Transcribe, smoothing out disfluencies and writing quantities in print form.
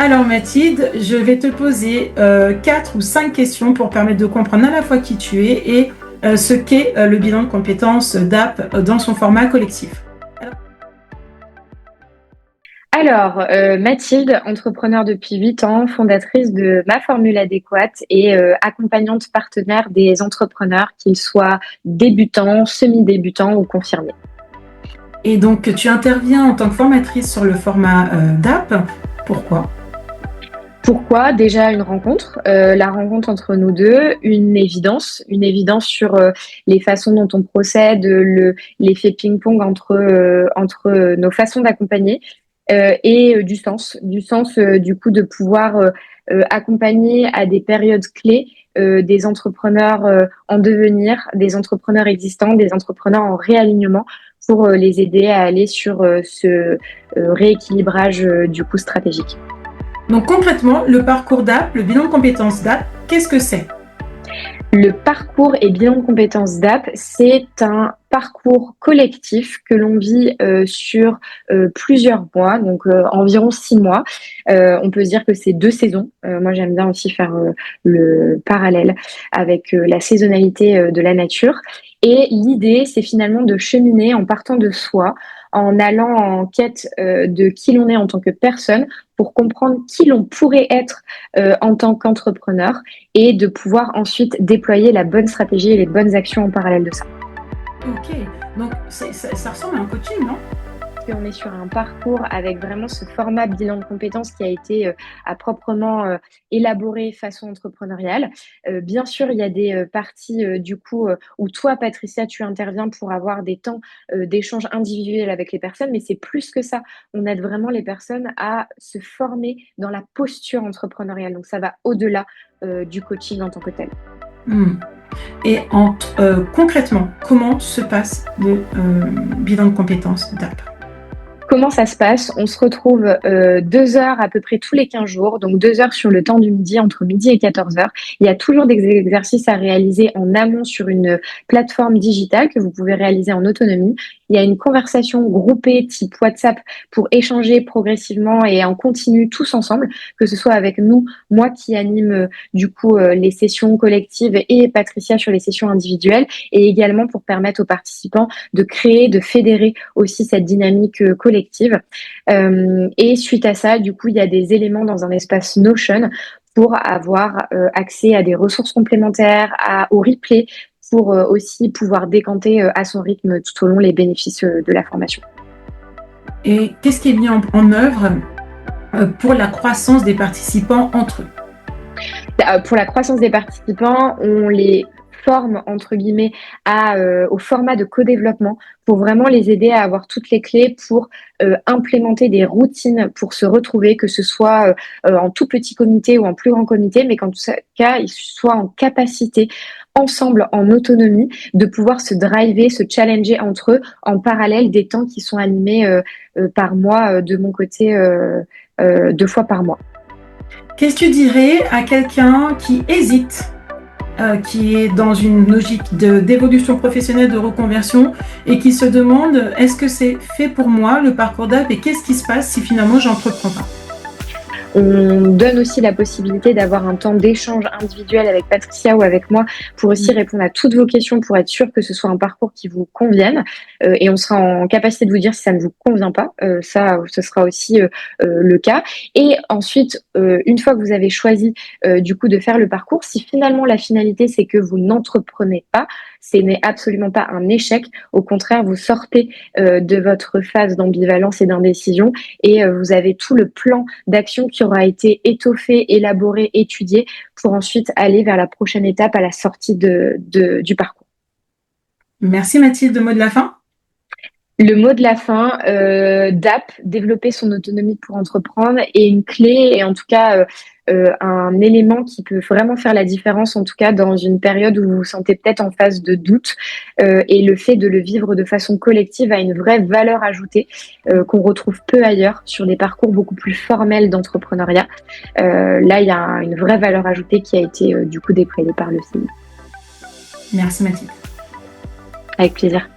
Alors Mathilde, je vais te poser 4 ou 5 questions pour permettre de comprendre à la fois qui tu es et ce qu'est le bilan de compétences DAP dans son format collectif. Alors, Mathilde, entrepreneur depuis 8 ans, fondatrice de Ma Formule Adéquate et accompagnante partenaire des entrepreneurs, qu'ils soient débutants, semi-débutants ou confirmés. Et donc tu interviens en tant que formatrice sur le format DAP. Pourquoi? Pourquoi? Déjà une rencontre, la rencontre entre nous deux, une évidence sur les façons dont on procède, l'effet ping-pong entre nos façons d'accompagner et du sens du coup de pouvoir accompagner à des périodes clés des entrepreneurs en devenir, des entrepreneurs existants, des entrepreneurs en réalignement pour les aider à aller sur ce rééquilibrage du coup stratégique. Donc concrètement, le parcours DAP, le bilan de compétences DAP, qu'est-ce que c'est? Le parcours et bilan de compétences DAP, c'est un parcours collectif que l'on vit sur plusieurs mois, donc environ 6 mois. On peut se dire que c'est 2 saisons. Moi, j'aime bien aussi faire le parallèle avec la saisonnalité de la nature. Et l'idée, c'est finalement de cheminer en partant de soi, en allant en quête de qui l'on est en tant que personne, pour comprendre qui l'on pourrait être en tant qu'entrepreneur et de pouvoir ensuite déployer la bonne stratégie et les bonnes actions en parallèle de ça. Ok, donc ça ressemble à un coaching, non? On est sur un parcours avec vraiment ce format bilan de compétences qui a été à proprement élaboré façon entrepreneuriale. Bien sûr, il y a des parties du coup où toi, Patricia, tu interviens pour avoir des temps d'échange individuel avec les personnes, mais c'est plus que ça. On aide vraiment les personnes à se former dans la posture entrepreneuriale. Donc ça va au-delà du coaching en tant que tel. Hmm. Et concrètement, comment se passe le bilan de compétences DAP? Comment ça se passe? On se retrouve 2 heures à peu près tous les 15 jours, donc 2 heures sur le temps du midi, entre midi et 14 heures. Il y a toujours des exercices à réaliser en amont sur une plateforme digitale que vous pouvez réaliser en autonomie. Il y a une conversation groupée type WhatsApp pour échanger progressivement et en continu tous ensemble, que ce soit avec nous, moi qui anime du coup les sessions collectives et Patricia sur les sessions individuelles, et également pour permettre aux participants de créer, de fédérer aussi cette dynamique collective. Et suite à ça, du coup, il y a des éléments dans un espace Notion pour avoir accès à des ressources complémentaires, au replay, pour aussi pouvoir décanter à son rythme tout au long les bénéfices de la formation. Et qu'est-ce qui est mis en œuvre pour la croissance des participants entre eux? Pour la croissance des participants, on les forme entre guillemets au format de co-développement pour vraiment les aider à avoir toutes les clés pour implémenter des routines pour se retrouver, que ce soit en tout petit comité ou en plus grand comité, mais qu'en tout cas, ils soient en capacité ensemble, en autonomie, de pouvoir se driver, se challenger entre eux en parallèle des temps qui sont animés par mois de mon côté 2 fois par mois. Qu'est-ce que tu dirais à quelqu'un qui hésite, qui est dans une logique d'évolution professionnelle, de reconversion, et qui se demande est-ce que c'est fait pour moi le parcours DAP et qu'est-ce qui se passe si finalement j'entreprends pas? On donne aussi la possibilité d'avoir un temps d'échange individuel avec Patricia ou avec moi pour aussi répondre à toutes vos questions, pour être sûr que ce soit un parcours qui vous convienne. Et on sera en capacité de vous dire si ça ne vous convient pas. Ça, ce sera aussi le cas. Et ensuite, une fois que vous avez choisi du coup de faire le parcours, si finalement la finalité c'est que vous n'entreprenez pas, ce n'est absolument pas un échec. Au contraire, vous sortez de votre phase d'ambivalence et d'indécision et vous avez tout le plan d'action qui aura été étoffé, élaboré, étudié pour ensuite aller vers la prochaine étape à la sortie du parcours. Merci Mathilde, mot de la fin? Le mot de la fin, DAP, développer son autonomie pour entreprendre, est une clé et en tout cas un élément qui peut vraiment faire la différence, en tout cas dans une période où vous vous sentez peut-être en phase de doute. Et le fait de le vivre de façon collective a une vraie valeur ajoutée qu'on retrouve peu ailleurs sur des parcours beaucoup plus formels d'entrepreneuriat. Là, il y a une vraie valeur ajoutée qui a été du coup déployée par le CI. Merci Mathilde. Avec plaisir.